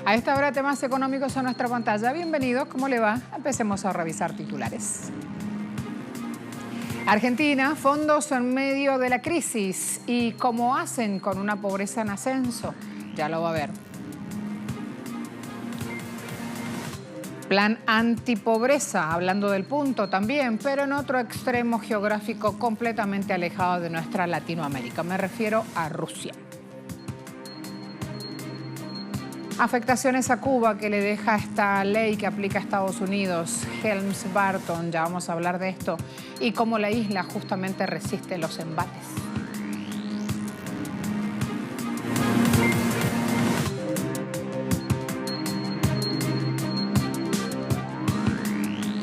A esta hora, temas económicos en nuestra pantalla. Bienvenidos, ¿cómo le va? Empecemos a revisar titulares. Argentina, fondos en medio de la crisis. ¿Y cómo hacen con una pobreza en ascenso? Ya lo va a ver. Plan antipobreza, hablando del punto también, pero en otro extremo geográfico completamente alejado de nuestra Latinoamérica. Me refiero a Rusia. Afectaciones a Cuba que le deja esta ley que aplica a Estados Unidos, Helms-Burton, ya vamos a hablar de esto, y cómo la isla justamente resiste los embates.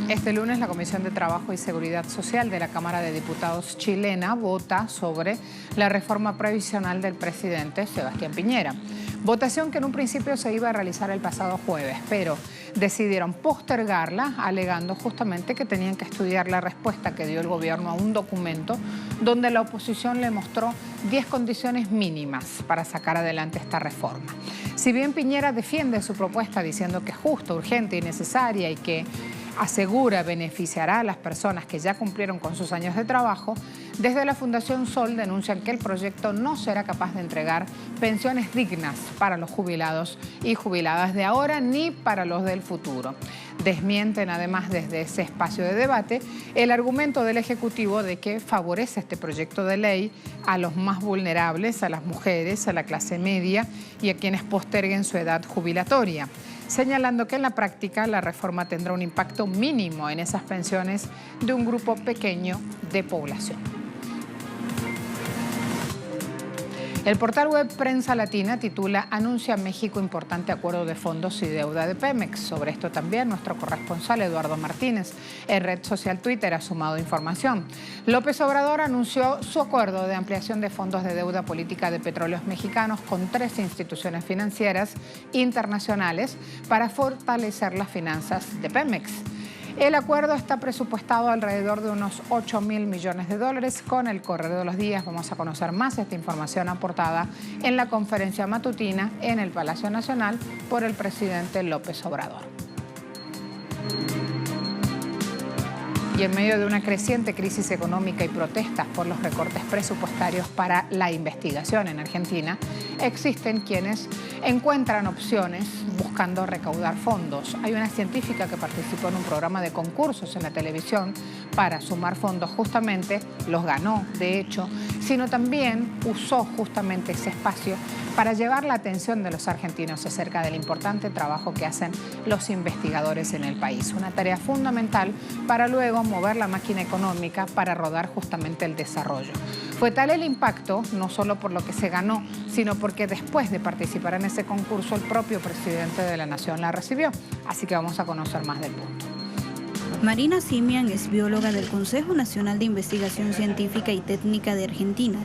Este lunes la Comisión de Trabajo y Seguridad Social de la Cámara de Diputados chilena vota sobre la reforma previsional del presidente Sebastián Piñera. Votación que en un principio se iba a realizar el pasado jueves, pero decidieron postergarla alegando justamente que tenían que estudiar la respuesta que dio el gobierno a un documento donde la oposición le mostró 10 condiciones mínimas para sacar adelante esta reforma. Si bien Piñera defiende su propuesta diciendo que es justa, urgente y necesaria y que asegura beneficiará a las personas que ya cumplieron con sus años de trabajo, desde la Fundación Sol denuncian que el proyecto no será capaz de entregar pensiones dignas para los jubilados y jubiladas de ahora ni para los del futuro. Desmienten además desde ese espacio de debate el argumento del Ejecutivo de que favorece este proyecto de ley a los más vulnerables, a las mujeres, a la clase media y a quienes posterguen su edad jubilatoria, señalando que en la práctica la reforma tendrá un impacto mínimo en esas pensiones de un grupo pequeño de población. El portal web Prensa Latina titula "Anuncia México importante acuerdo de fondos y deuda de Pemex". Sobre esto también nuestro corresponsal Eduardo Martínez en red social Twitter ha sumado información. López Obrador anunció su acuerdo de ampliación de fondos de deuda política de petróleos mexicanos con 3 instituciones financieras internacionales para fortalecer las finanzas de Pemex. El acuerdo está presupuestado alrededor de unos 8.000 millones de dólares. Con el correr de los días vamos a conocer más esta información aportada en la conferencia matutina en el Palacio Nacional por el presidente López Obrador. Y en medio de una creciente crisis económica y protestas por los recortes presupuestarios para la investigación en Argentina, existen quienes encuentran opciones buscando recaudar fondos. Hay una científica que participó en un programa de concursos en la televisión para sumar fondos, justamente los ganó, de hecho, sino también usó justamente ese espacio para llevar la atención de los argentinos acerca del importante trabajo que hacen los investigadores en el país. Una tarea fundamental para luego mover la máquina económica para rodar justamente el desarrollo. Fue tal el impacto, no solo por lo que se ganó, sino porque después de participar en ese concurso, el propio presidente de la Nación la recibió. Así que vamos a conocer más del punto. Marina Simian es bióloga del Consejo Nacional de Investigación Científica y Técnica de Argentina.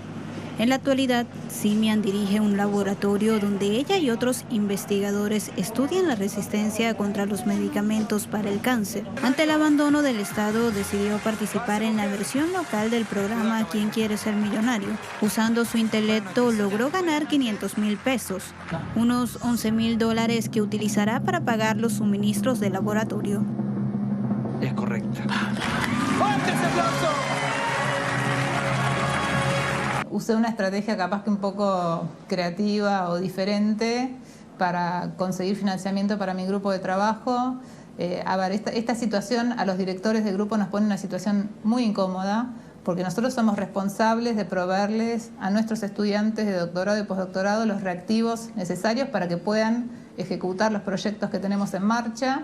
En la actualidad, Simian dirige un laboratorio donde ella y otros investigadores estudian la resistencia contra los medicamentos para el cáncer. Ante el abandono del Estado, decidió participar en la versión local del programa ¿Quién quiere ser millonario? Usando su intelecto, logró ganar 500.000 pesos, unos 11.000 dólares que utilizará para pagar los suministros del laboratorio. Es correcto. Usé una estrategia capaz que un poco creativa o diferente para conseguir financiamiento para mi grupo de trabajo. Esta situación a los directores del grupo nos pone en una situación muy incómoda porque nosotros somos responsables de proveerles a nuestros estudiantes de doctorado y postdoctorado los reactivos necesarios para que puedan ejecutar los proyectos que tenemos en marcha.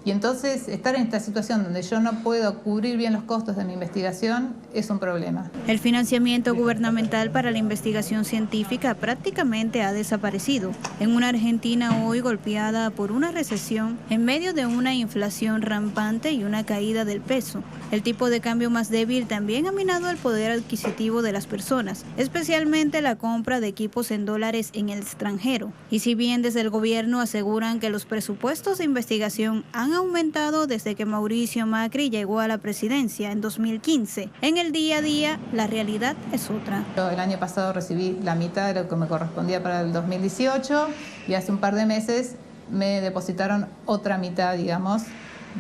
Y entonces estar en esta situación donde yo no puedo cubrir bien los costos de mi investigación es un problema. El financiamiento gubernamental para la investigación científica prácticamente ha desaparecido. En una Argentina hoy golpeada por una recesión, en medio de una inflación rampante y una caída del peso, el tipo de cambio más débil también ha minado el poder adquisitivo de las personas, especialmente la compra de equipos en dólares en el extranjero. Y si bien desde el gobierno aseguran que los presupuestos de investigación han aumentado desde que Mauricio Macri llegó a la presidencia en 2015. En el día a día, la realidad es otra. El año pasado recibí la mitad de lo que me correspondía para el 2018 y hace un par de meses me depositaron otra mitad, digamos,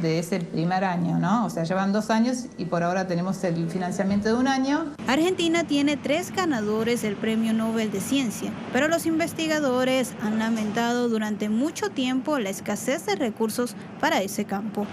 de ese primer año, ¿no? O sea, llevan 2 años y por ahora tenemos el financiamiento de 1 año. Argentina tiene 3 ganadores del Premio Nobel de Ciencia, pero los investigadores han lamentado durante mucho tiempo la escasez de recursos para ese campo.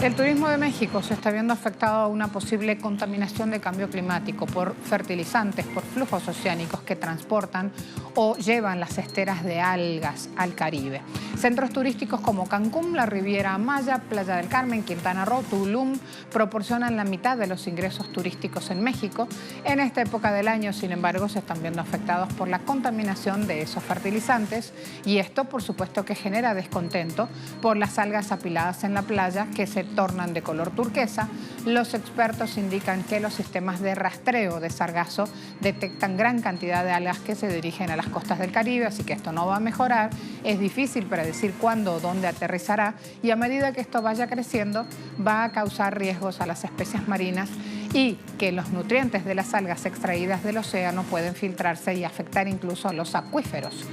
El turismo de México se está viendo afectado a una posible contaminación de cambio climático por fertilizantes, por flujos oceánicos que transportan o llevan las esteras de algas al Caribe. Centros turísticos como Cancún, la Riviera Maya, Playa del Carmen, Quintana Roo, Tulum proporcionan la mitad de los ingresos turísticos en México. En esta época del año, sin embargo, se están viendo afectados por la contaminación de esos fertilizantes y esto, por supuesto, que genera descontento por las algas apiladas en la playa que se tornan de color turquesa. Los expertos indican que los sistemas de rastreo de sargazo detectan gran cantidad de algas que se dirigen a las costas del Caribe, así que esto no va a mejorar. Es difícil predecir cuándo o dónde aterrizará y a medida que esto vaya creciendo va a causar riesgos a las especies marinas y que los nutrientes de las algas extraídas del océano pueden filtrarse y afectar incluso a los acuíferos.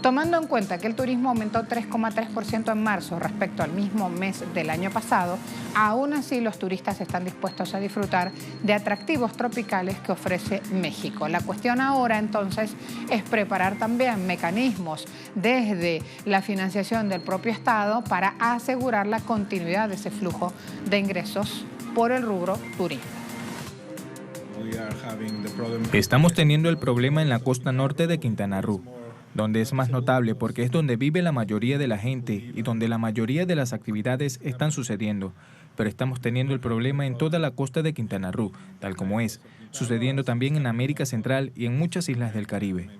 Tomando en cuenta que el turismo aumentó 3,3% en marzo respecto al mismo mes del año pasado, aún así los turistas están dispuestos a disfrutar de atractivos tropicales que ofrece México. La cuestión ahora entonces es preparar también mecanismos desde la financiación del propio Estado para asegurar la continuidad de ese flujo de ingresos por el rubro turismo. Estamos teniendo el problema en la costa norte de Quintana Roo, donde es más notable porque es donde vive la mayoría de la gente y donde la mayoría de las actividades están sucediendo. Pero estamos teniendo el problema en toda la costa de Quintana Roo, tal como es, sucediendo también en América Central y en muchas islas del Caribe.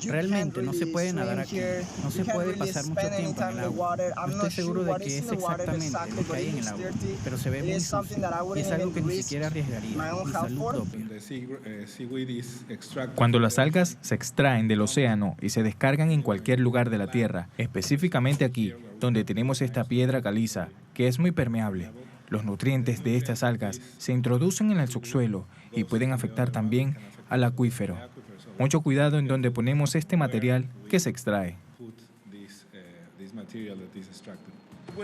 Realmente no se puede nadar aquí, no se puede pasar mucho tiempo en el agua. No estoy seguro de qué es exactamente lo que hay en el agua, pero se ve muy sucio y es algo que ni siquiera arriesgaría, mi salud propia. Cuando las algas se extraen del océano y se descargan en cualquier lugar de la Tierra, específicamente aquí, donde tenemos esta piedra caliza, que es muy permeable, los nutrientes de estas algas se introducen en el subsuelo y pueden afectar también al acuífero. Mucho cuidado en donde ponemos este material que se extrae.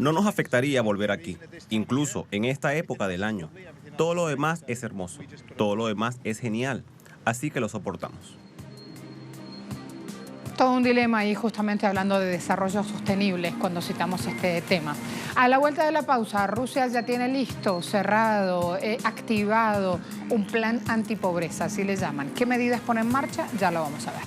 No nos afectaría volver aquí, incluso en esta época del año. Todo lo demás es hermoso, todo lo demás es genial, así que lo soportamos. Todo un dilema y justamente hablando de desarrollo sostenible cuando citamos este tema. A la vuelta de la pausa, Rusia ya tiene listo, cerrado, activado un plan antipobreza, así le llaman. ¿Qué medidas pone en marcha? Ya lo vamos a ver.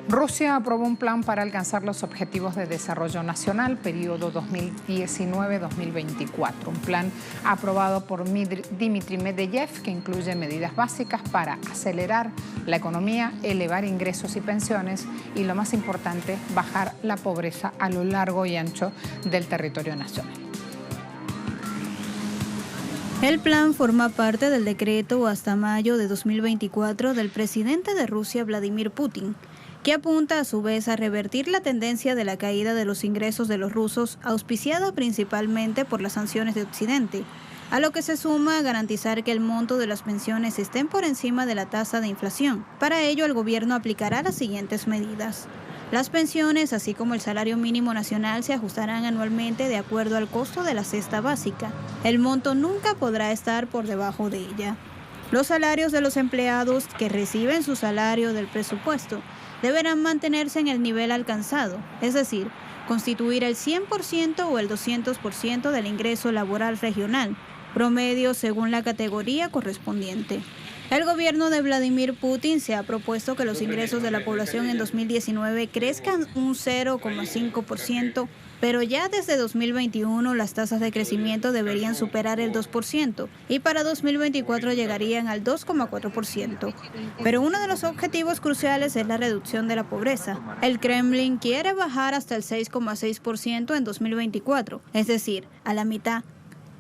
Rusia aprobó un plan para alcanzar los objetivos de desarrollo nacional, periodo 2019-2024. Un plan aprobado por Dmitry Medvedev que incluye medidas básicas para acelerar la economía, elevar ingresos y pensiones y, lo más importante, bajar la pobreza a lo largo y ancho del territorio nacional. El plan forma parte del decreto hasta mayo de 2024 del presidente de Rusia, Vladimir Putin, que apunta a su vez a revertir la tendencia de la caída de los ingresos de los rusos, auspiciada principalmente por las sanciones de Occidente, a lo que se suma a garantizar que el monto de las pensiones estén por encima de la tasa de inflación. Para ello, el gobierno aplicará las siguientes medidas. Las pensiones, así como el salario mínimo nacional, se ajustarán anualmente de acuerdo al costo de la cesta básica. El monto nunca podrá estar por debajo de ella. Los salarios de los empleados que reciben su salario del presupuesto deberán mantenerse en el nivel alcanzado, es decir, constituir el 100% o el 200% del ingreso laboral regional, promedio según la categoría correspondiente. El gobierno de Vladimir Putin se ha propuesto que los ingresos de la población en 2019 crezcan un 0,5%, pero ya desde 2021 las tasas de crecimiento deberían superar el 2% y para 2024 llegarían al 2,4%. Pero uno de los objetivos cruciales es la reducción de la pobreza. El Kremlin quiere bajar hasta el 6,6% en 2024, es decir, a la mitad.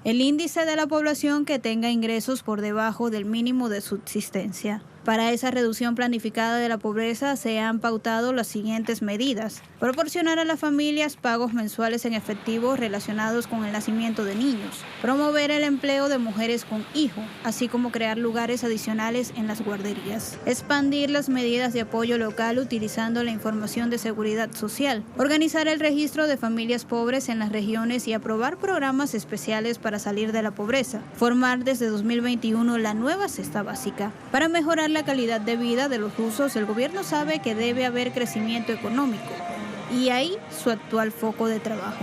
El índice de la población que tenga ingresos por debajo del mínimo de subsistencia. Para esa reducción planificada de la pobreza se han pautado las siguientes medidas: proporcionar a las familias pagos mensuales en efectivo relacionados con el nacimiento de niños, promover el empleo de mujeres con hijo, así como crear lugares adicionales en las guarderías, expandir las medidas de apoyo local utilizando la información de seguridad social, organizar el registro de familias pobres en las regiones y aprobar programas especiales para salir de la pobreza, formar desde 2021 la nueva cesta básica. Para mejorar la calidad de vida de los rusos, el gobierno sabe que debe haber crecimiento económico y ahí su actual foco de trabajo.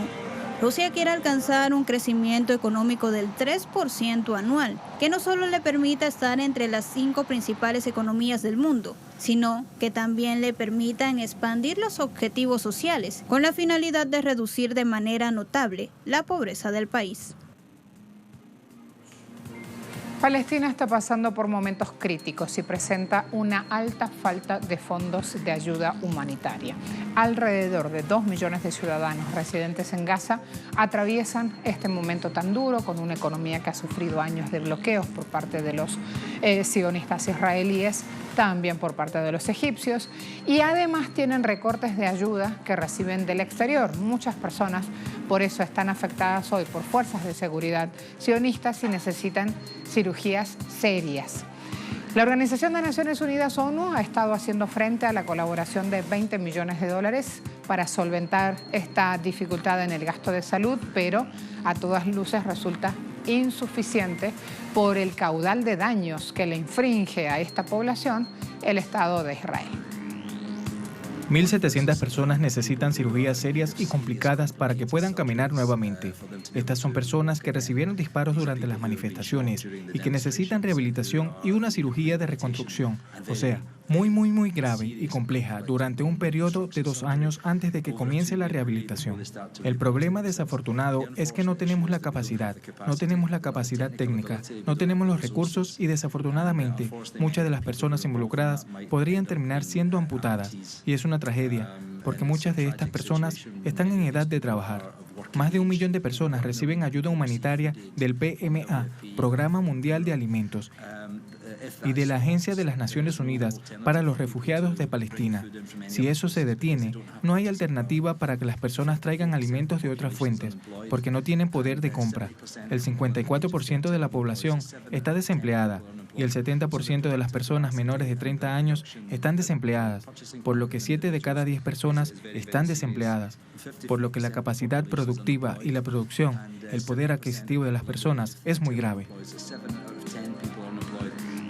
Rusia quiere alcanzar un crecimiento económico del 3% anual, que no solo le permita estar entre las 5 principales economías del mundo, sino que también le permitan expandir los objetivos sociales, con la finalidad de reducir de manera notable la pobreza del país. Palestina está pasando por momentos críticos y presenta una alta falta de fondos de ayuda humanitaria. Alrededor de 2 millones de ciudadanos residentes en Gaza atraviesan este momento tan duro con una economía que ha sufrido años de bloqueos por parte de los sionistas israelíes, también por parte de los egipcios, y además tienen recortes de ayuda que reciben del exterior. Muchas personas por eso están afectadas hoy por fuerzas de seguridad sionistas y necesitan cirugías serias. La Organización de Naciones Unidas, ONU, ha estado haciendo frente a la colaboración de $20 millones para solventar esta dificultad en el gasto de salud, pero a todas luces resulta insuficiente por el caudal de daños que le infringe a esta población el Estado de Israel. 1.700 personas necesitan cirugías serias y complicadas para que puedan caminar nuevamente. Estas son personas que recibieron disparos durante las manifestaciones y que necesitan rehabilitación y una cirugía de reconstrucción, o sea, muy grave y compleja durante un periodo de 2 años antes de que comience la rehabilitación. El problema desafortunado es que no tenemos la capacidad técnica, no tenemos los recursos y desafortunadamente muchas de las personas involucradas podrían terminar siendo amputadas y es una tragedia porque muchas de estas personas están en edad de trabajar. Más de 1 millón de personas reciben ayuda humanitaria del PMA, Programa Mundial de Alimentos, y de la Agencia de las Naciones Unidas para los Refugiados de Palestina. Si eso se detiene, no hay alternativa para que las personas traigan alimentos de otras fuentes, porque no tienen poder de compra. El 54% de la población está desempleada y el 70% de las personas menores de 30 años están desempleadas, por lo que 7 de cada 10 personas están desempleadas, por lo que la capacidad productiva y la producción, el poder adquisitivo de las personas es muy grave.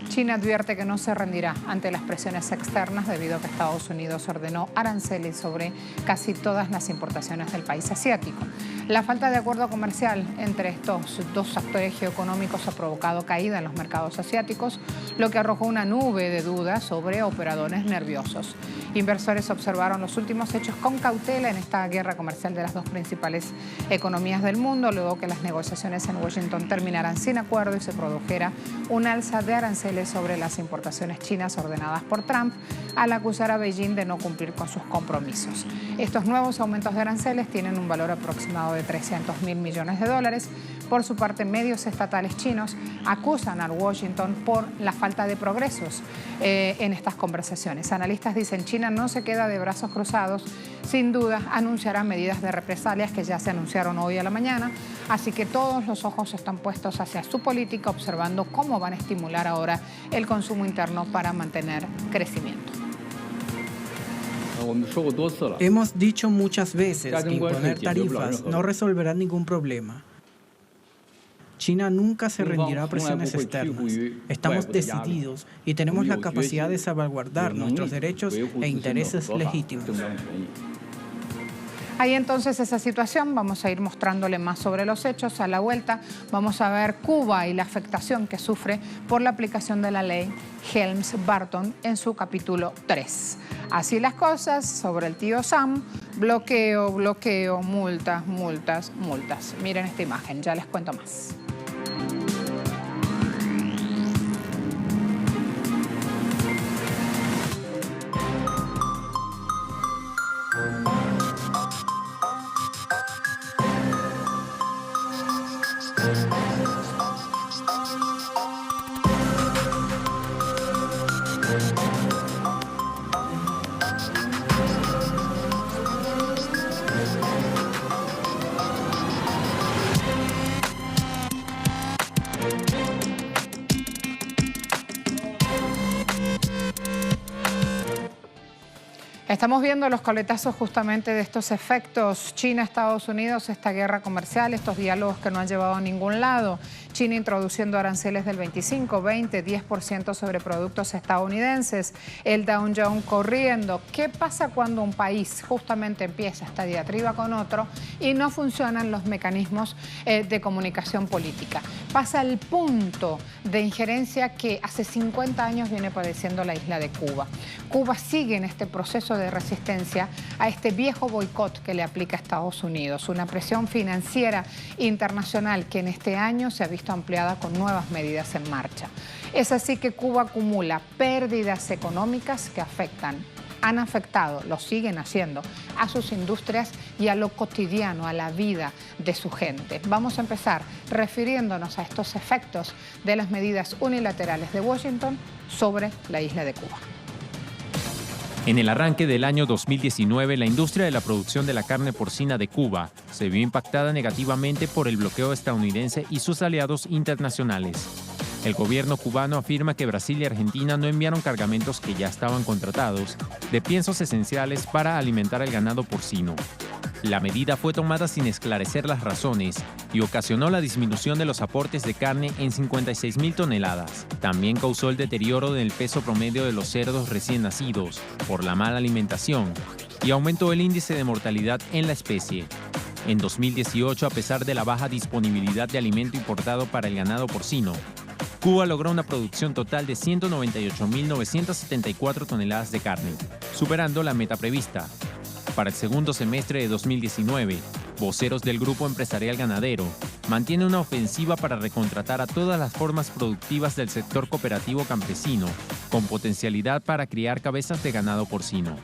China advierte que no se rendirá ante las presiones externas debido a que Estados Unidos ordenó aranceles sobre casi todas las importaciones del país asiático. La falta de acuerdo comercial entre estos dos actores geoeconómicos ha provocado caída en los mercados asiáticos, lo que arrojó una nube de dudas sobre operadores nerviosos. Inversores observaron los últimos hechos con cautela en esta guerra comercial de las dos principales economías del mundo, luego que las negociaciones en Washington terminaran sin acuerdo y se produjera un alza de aranceles sobre las importaciones chinas ordenadas por Trump al acusar a Beijing de no cumplir con sus compromisos. Estos nuevos aumentos de aranceles tienen un valor aproximado de $300.000 millones. Por su parte, medios estatales chinos acusan a Washington por la falta de progresos en estas conversaciones. Analistas dicen China no se queda de brazos cruzados, sin duda anunciará medidas de represalias que ya se anunciaron hoy a la mañana, así que todos los ojos están puestos hacia su política, observando cómo van a estimular ahora el consumo interno para mantener crecimiento. Hemos dicho muchas veces que imponer tarifas no resolverá ningún problema. China nunca se rendirá a presiones externas. Estamos decididos y tenemos la capacidad de salvaguardar nuestros derechos e intereses legítimos. Hay entonces esa situación, vamos a ir mostrándole más sobre los hechos. A la vuelta vamos a ver Cuba y la afectación que sufre por la aplicación de la ley Helms-Burton en su capítulo 3. Así las cosas, sobre el tío Sam, bloqueo, multas. Miren esta imagen, ya les cuento más. Estamos viendo los coletazos justamente de estos efectos. China, Estados Unidos, esta guerra comercial, estos diálogos que no han llevado a ningún lado. China introduciendo aranceles del 25, 20, 10% sobre productos estadounidenses. El Dow Jones corriendo. ¿Qué pasa cuando un país justamente empieza esta diatriba con otro y no funcionan los mecanismos de comunicación política? Pasa el punto de injerencia que hace 50 años viene padeciendo la isla de Cuba. Cuba sigue en este proceso de resistencia a este viejo boicot que le aplica a Estados Unidos, una presión financiera internacional que en este año se ha visto ampliada con nuevas medidas en marcha. Es así que Cuba acumula pérdidas económicas que han afectado, lo siguen haciendo, a sus industrias y a lo cotidiano, a la vida de su gente. Vamos a empezar refiriéndonos a estos efectos de las medidas unilaterales de Washington sobre la isla de Cuba. En el arranque del año 2019, la industria de la producción de la carne porcina de Cuba se vio impactada negativamente por el bloqueo estadounidense y sus aliados internacionales. El gobierno cubano afirma que Brasil y Argentina no enviaron cargamentos que ya estaban contratados de piensos esenciales para alimentar el ganado porcino. La medida fue tomada sin esclarecer las razones y ocasionó la disminución de los aportes de carne en 56.000 toneladas. También causó el deterioro del peso promedio de los cerdos recién nacidos por la mala alimentación y aumentó el índice de mortalidad en la especie. En 2018, a pesar de la baja disponibilidad de alimento importado para el ganado porcino, Cuba logró una producción total de 198.974 toneladas de carne, superando la meta prevista. Para el segundo semestre de 2019, voceros del Grupo Empresarial Ganadero mantienen una ofensiva para recontratar a todas las formas productivas del sector cooperativo campesino, con potencialidad para criar cabezas de ganado porcino.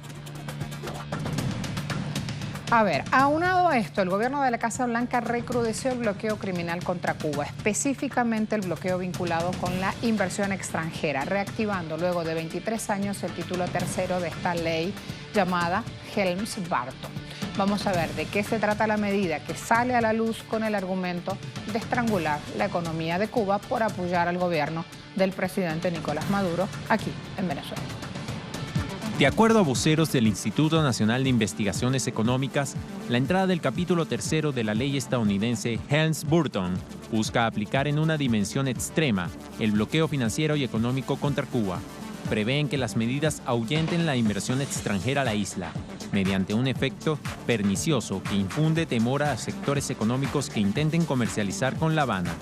A ver, aunado a esto, el gobierno de la Casa Blanca recrudeció el bloqueo criminal contra Cuba, específicamente el bloqueo vinculado con la inversión extranjera, reactivando luego de 23 años el título tercero de esta ley llamada Helms-Burton. Vamos a ver de qué se trata la medida que sale a la luz con el argumento de estrangular la economía de Cuba por apoyar al gobierno del presidente Nicolás Maduro aquí en Venezuela. De acuerdo a voceros del Instituto Nacional de Investigaciones Económicas, la entrada del capítulo tercero de la ley estadounidense Helms-Burton busca aplicar en una dimensión extrema el bloqueo financiero y económico contra Cuba. Prevén que las medidas ahuyenten la inversión extranjera a la isla, mediante un efecto pernicioso que infunde temor a sectores económicos que intenten comercializar con La Habana.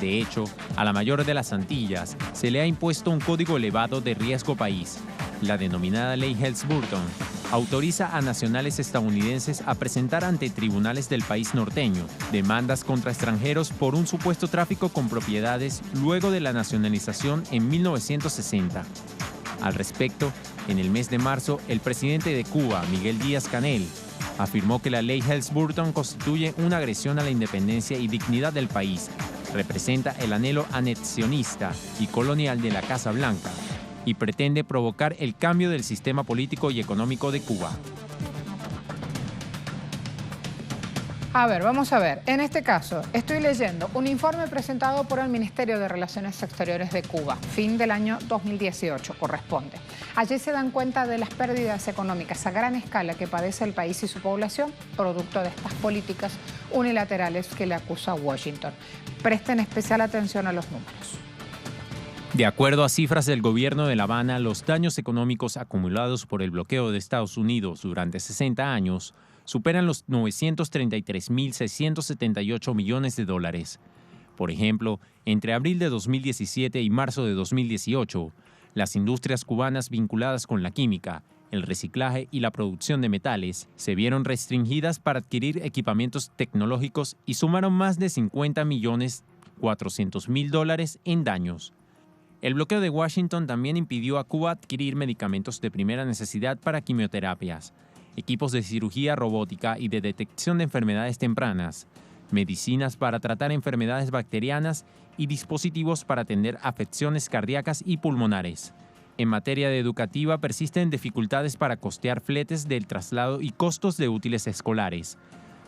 De hecho, a la mayor de las Antillas se le ha impuesto un código elevado de riesgo país. La denominada Ley Helms-Burton autoriza a nacionales estadounidenses a presentar ante tribunales del país norteño demandas contra extranjeros por un supuesto tráfico con propiedades luego de la nacionalización en 1960. Al respecto, en el mes de marzo, el presidente de Cuba, Miguel Díaz-Canel, afirmó que la Ley Helms-Burton constituye una agresión a la independencia y dignidad del país, representa el anhelo anexionista y colonial de la Casa Blanca y pretende provocar el cambio del sistema político y económico de Cuba. A ver, vamos a ver. En este caso, estoy leyendo un informe presentado por el Ministerio de Relaciones Exteriores de Cuba, fin del año 2018 corresponde. Allí se dan cuenta de las pérdidas económicas a gran escala que padece el país y su población, producto de estas políticas unilaterales que le acusa Washington. Presten especial atención a los números. De acuerdo a cifras del gobierno de La Habana, los daños económicos acumulados por el bloqueo de Estados Unidos durante 60 años superan los 933.678 millones de dólares. Por ejemplo, entre abril de 2017 y marzo de 2018, las industrias cubanas vinculadas con la química, el reciclaje y la producción de metales se vieron restringidas para adquirir equipamientos tecnológicos y sumaron más de 50.400.000 dólares en daños. El bloqueo de Washington también impidió a Cuba adquirir medicamentos de primera necesidad para quimioterapias, equipos de cirugía robótica y de detección de enfermedades tempranas, medicinas para tratar enfermedades bacterianas y dispositivos para atender afecciones cardíacas y pulmonares. En materia de educativa, persisten dificultades para costear fletes del traslado y costos de útiles escolares,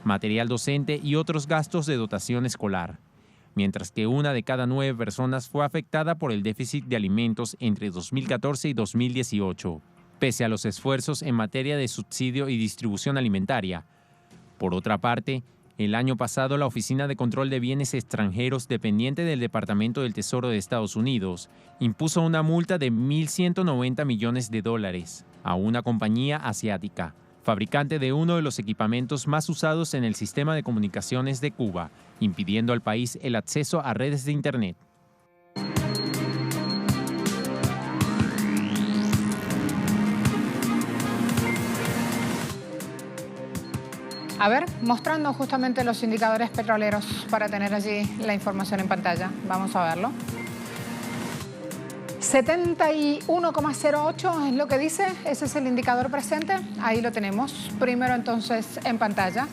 material docente y otros gastos de dotación escolar, mientras que 1 de cada 9 personas fue afectada por el déficit de alimentos entre 2014 y 2018, pese a los esfuerzos en materia de subsidio y distribución alimentaria. Por otra parte, el año pasado, la Oficina de Control de Bienes Extranjeros, dependiente del Departamento del Tesoro de Estados Unidos, impuso una multa de $1.190 millones a una compañía asiática, fabricante de uno de los equipamientos más usados en el sistema de comunicaciones de Cuba, impidiendo al país el acceso a redes de Internet. A ver, mostrando justamente los indicadores petroleros para tener allí la información en pantalla. Vamos a verlo. 71,08 es lo que dice, ese es el indicador presente, ahí lo tenemos. Primero entonces en pantalla.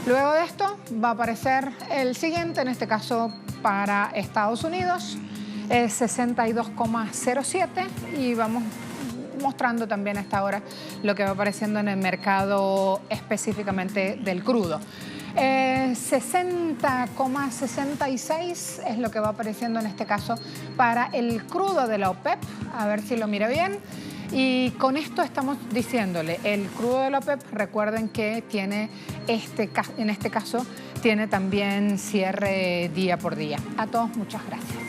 Luego de esto va a aparecer el siguiente, en este caso para Estados Unidos, es 62,07 y vamos mostrando también a esta hora lo que va apareciendo en el mercado específicamente del crudo. 60,66 es lo que va apareciendo en este caso para el crudo de la OPEP, a ver si lo mira bien. Y con esto estamos diciéndole, el crudo de la OPEP, recuerden que tiene en este caso tiene también cierre día por día. A todos, muchas gracias.